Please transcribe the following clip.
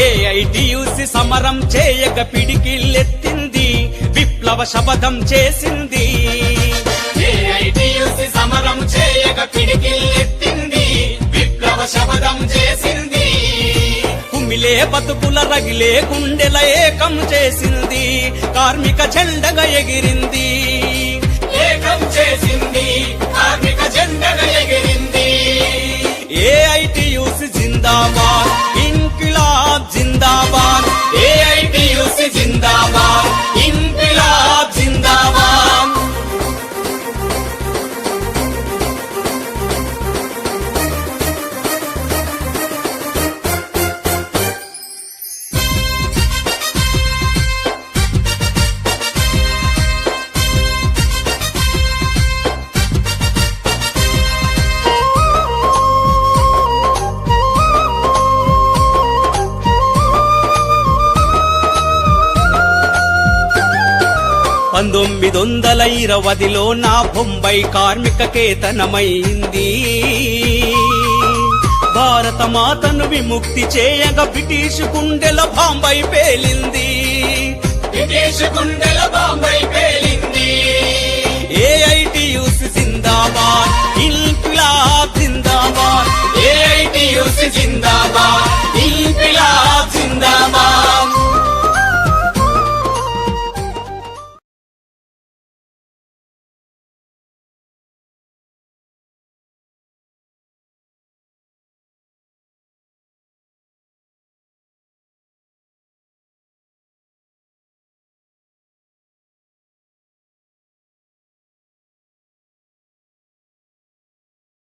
AITUC సమరం చేయక పిడికిల్లెత్తింది, విప్లవ శపథం చేసింది. ఏఐటియుసి సమరం చేయక పిడికిల్లెత్తింది, విప్లవ శపథం చేసింది. కుమిలే బతుకుల రగిలే గుండెల ఏకం చేసింది, కార్మిక జెండగా ఎగిరింది. ఏకం చేసింది, కార్మిక జెండగా ఎగిరింది. ఏఐటియుసి జిందాబాద్, ఇంక్విలాబ్ జిందాబాద్. ఏఐటియుసి జిందాబాద్, ఇంక్విలాబ్ జిందాబాద్. పంతొమ్మిదొందల 20లో నా బొంబై కార్మిక కేతనమైంది. భారత మాతను విముక్తి చేయగా బ్రిటిష్ గుండెల బాంబై పేలింది. బ్రిటిష్ గుండెల బాంబై పేలింది. ఏఐటి